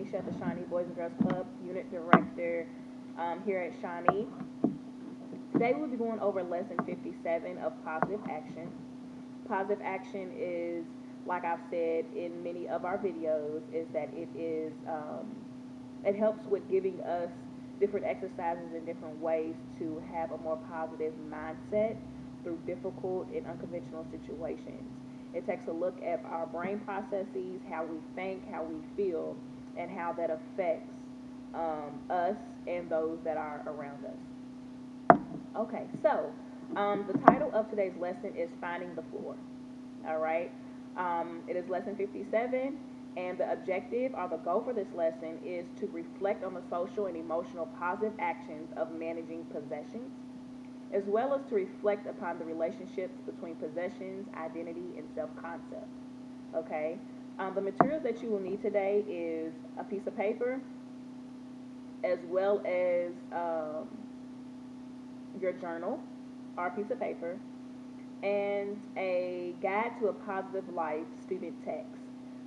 Tanisha, the Shawnee Boys and Girls Club Unit Director here at Shawnee. Today we'll be going over lesson 57 of positive action. Positive action is, like I've said in many of our videos, is that it helps with giving us different exercises and different ways to have a more positive mindset through difficult and unconventional situations. It takes a look at our brain processes, how we think, how we feel, and how that affects us and those that are around us. Okay, so the title of today's lesson is Finding the Floor. All right, it is lesson 57, and the objective or the goal for this lesson is to reflect on the social and emotional positive actions of managing possessions, as well as to reflect upon the relationships between possessions, identity, and self-concept. Okay, the materials that you will need today is a piece of paper, as well as your journal or a piece of paper, and a guide to a positive life student text.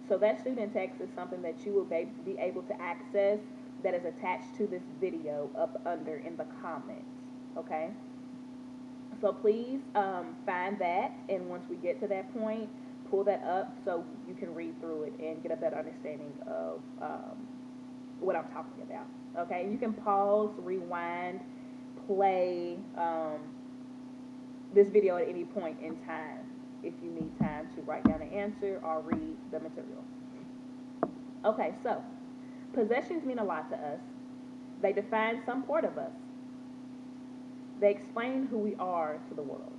So that student text is something that you will be able to access that is attached to this video up under in the comments. Okay? So please find that, and once we get to that point, pull that up so you can read through it and get a better understanding of what I'm talking about. Okay? You can pause, rewind, play this video at any point in time if you need time to write down the answer or read the material. Okay, so possessions mean a lot to us. They define some part of us. They explain who we are to the world.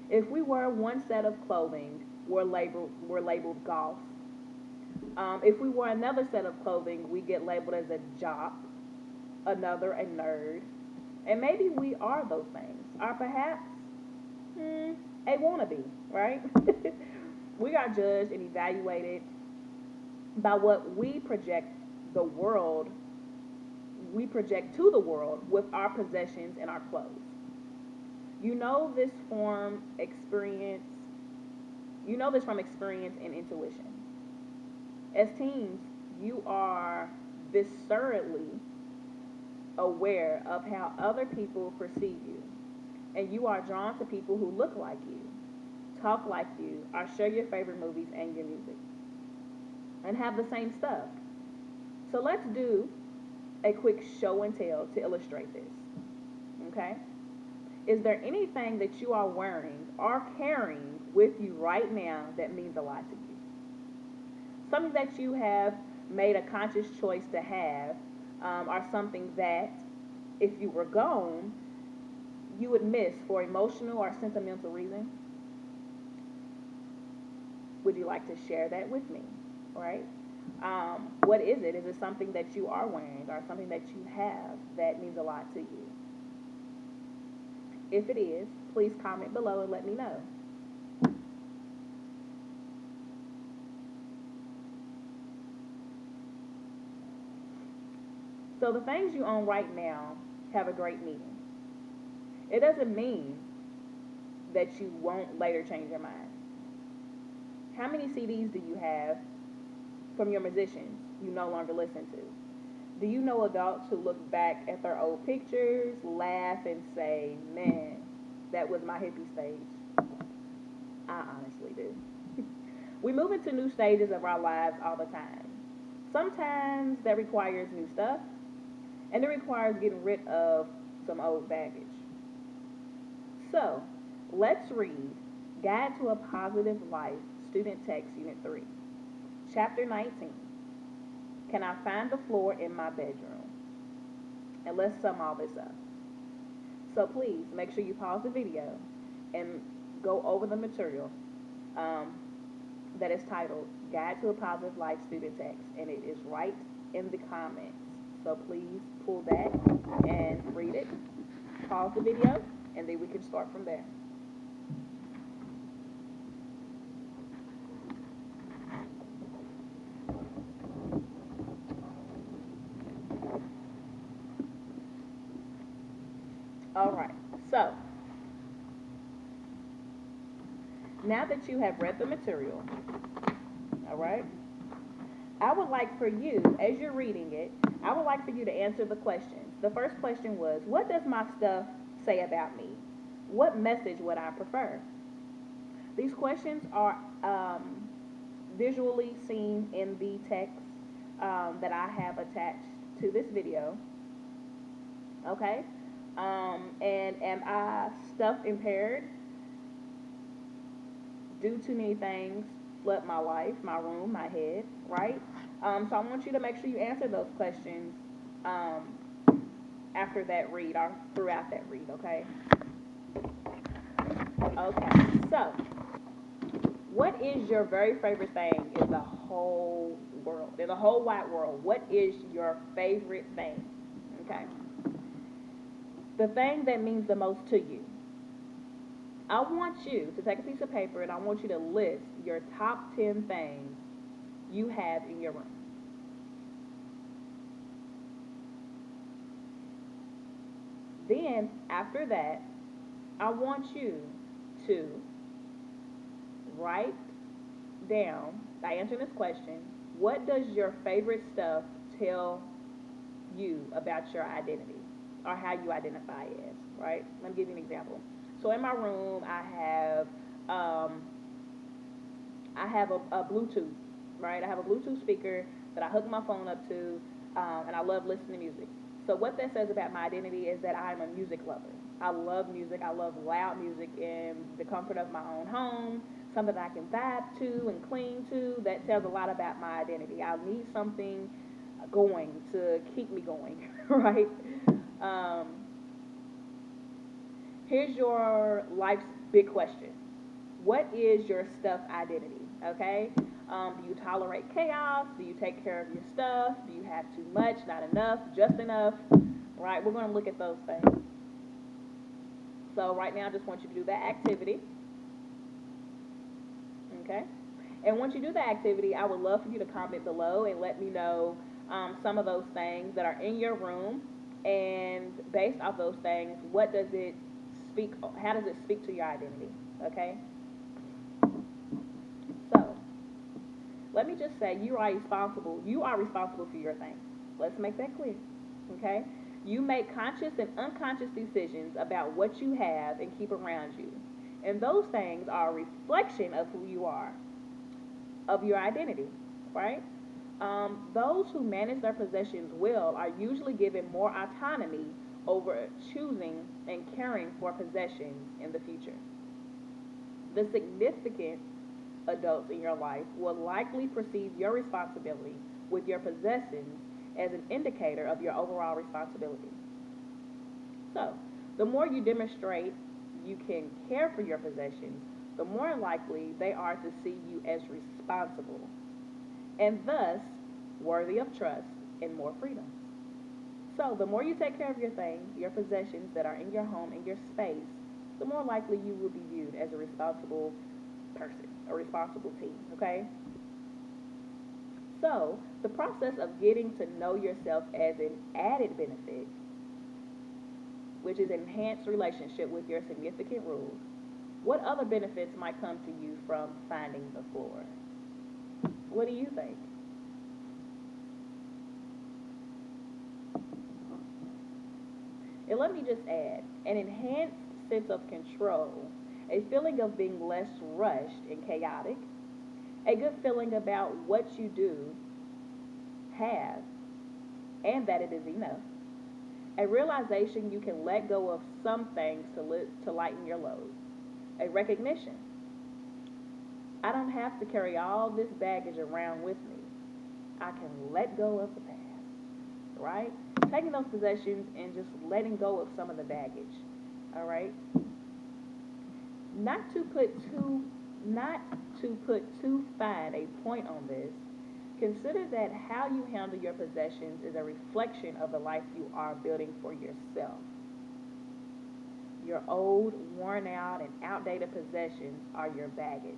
If we wear one set of clothing, we're labeled goth. If we wear another set of clothing, we get labeled as a jock, another a nerd, and maybe we are those things, or perhaps a wannabe, right? We are judged and evaluated by what we project to the world with our possessions and our clothes. You know this from experience and intuition. As teens, you are viscerally aware of how other people perceive you, and you are drawn to people who look like you, talk like you, or share your favorite movies and your music, and have the same stuff. So let's do a quick show and tell to illustrate this. Okay? Is there anything that you are wearing or carrying with you right now that means a lot to you? Something that you have made a conscious choice to have, or something that, if you were gone, you would miss for emotional or sentimental reason? Would you like to share that with me? All right? What is it? Is it something that you are wearing or something that you have that means a lot to you? If it is, please comment below and let me know. So the things you own right now have a great meaning. It doesn't mean that you won't later change your mind. How many CDs do you have from your musicians you no longer listen to? Do you know adults who look back at their old pictures, laugh, and say, man, that was my hippie stage? I honestly do. We move into new stages of our lives all the time. Sometimes that requires new stuff, and it requires getting rid of some old baggage. So, let's read Guide to a Positive Life, Student Text, Unit 3, Chapter 19. Can I find the floor in my bedroom? And let's sum all this up. So please, make sure you pause the video and go over the material that is titled Guide to a Positive Life, Student Text, and it is right in the comments. So please pull that and read it, pause the video, and then we can start from there. All right, so now that you have read the material, all right, I would like for you, as you're reading it, I would like for you to answer the questions. The first question was, what does my stuff say about me? What message would I prefer? These questions are visually seen in the text that I have attached to this video. Okay? And am I stuff impaired? Do too many things flood my life, my room, my head, right? So I want you to make sure you answer those questions after that read or throughout that read, okay? Okay, so what is your very favorite thing in the whole world, in the whole wide world? What is your favorite thing? Okay. The thing that means the most to you. I want you to take a piece of paper and I want you to list your top 10 things you have in your room. Then, after that, I want you to write down, by answering this question, what does your favorite stuff tell you about your identity or how you identify as, right? Let me give you an example. So in my room, I have a Bluetooth, right? I have a Bluetooth speaker that I hook my phone up to, and I love listening to music. So what that says about my identity is that I'm a music lover. I love music. I love loud music in the comfort of my own home, something that I can vibe to and cling to. That tells a lot about my identity. I need something going to keep me going, right? Um, Here's your life's big question. What is your stuff identity? Okay? Do you tolerate chaos? Do you take care of your stuff? Do you have too much, not enough, just enough? Right? We're going to look at those things. So right now, I just want you to do that activity. Okay? And once you do the activity, I would love for you to comment below and let me know some of those things that are in your room. And based off those things, what does it speak? How does it speak to your identity? Okay? So, let me just say you are responsible. You are responsible for your things. Let's make that clear. Okay? You make conscious and unconscious decisions about what you have and keep around you. And those things are a reflection of who you are, of your identity, right? Those who manage their possessions well are usually given more autonomy over choosing and caring for possessions in the future. The significant adults in your life will likely perceive your responsibility with your possessions as an indicator of your overall responsibility. So, the more you demonstrate you can care for your possessions, the more likely they are to see you as responsible and thus worthy of trust and more freedom. So, the more you take care of your things, your possessions that are in your home, in your space, the more likely you will be viewed as a responsible person, a responsible team, okay? So, the process of getting to know yourself as an added benefit, which is enhanced relationship with your significant rules, what other benefits might come to you from finding the floor? What do you think? And let me just add, an enhanced sense of control, a feeling of being less rushed and chaotic, a good feeling about what you do have and that it is enough, a realization you can let go of some things to lighten your load, a recognition, I don't have to carry all this baggage around with me. I can let go of the past, right? Taking those possessions and just letting go of some of the baggage, all right? Not to put too fine a point on this, consider that how you handle your possessions is a reflection of the life you are building for yourself. Your old, worn out, and outdated possessions are your baggage.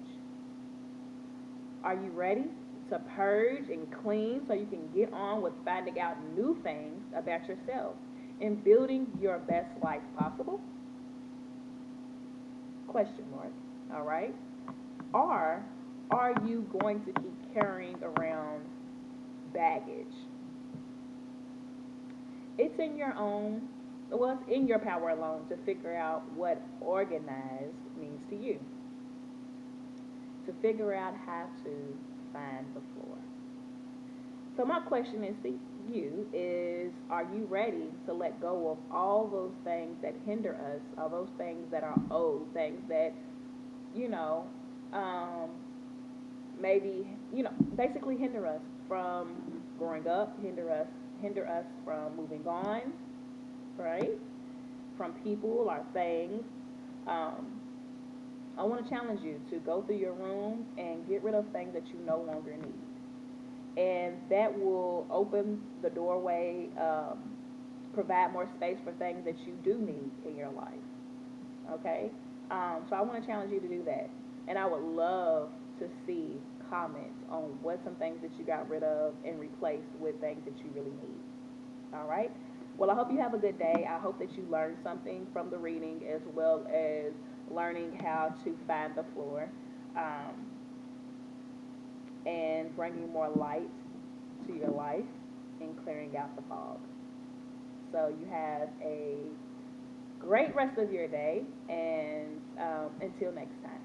Are you ready to purge and clean so you can get on with finding out new things about yourself and building your best life possible? Question mark. All right. Or are you going to keep carrying around baggage. It's in your own, well, it's in your power alone to figure out what organized means to you. To figure out how to find the floor. So my question is to you is, are you ready to let go of all those things that hinder us, all those things that are old, things that, you know, um, maybe, basically hinder us from growing up, hinder us from moving on, right? From people or things. Um, I want to challenge you to go through your room and get rid of things that you no longer need. And that will open the doorway, provide more space for things that you do need in your life. Okay? So I want to challenge you to do that. And I would love to see comments on what some things that you got rid of and replaced with things that you really need. All right? Well, I hope you have a good day. I hope that you learned something from the reading as well as learning how to find the floor, um, and bringing more light to your life and clearing out the fog. So you have a great rest of your day, and until next time.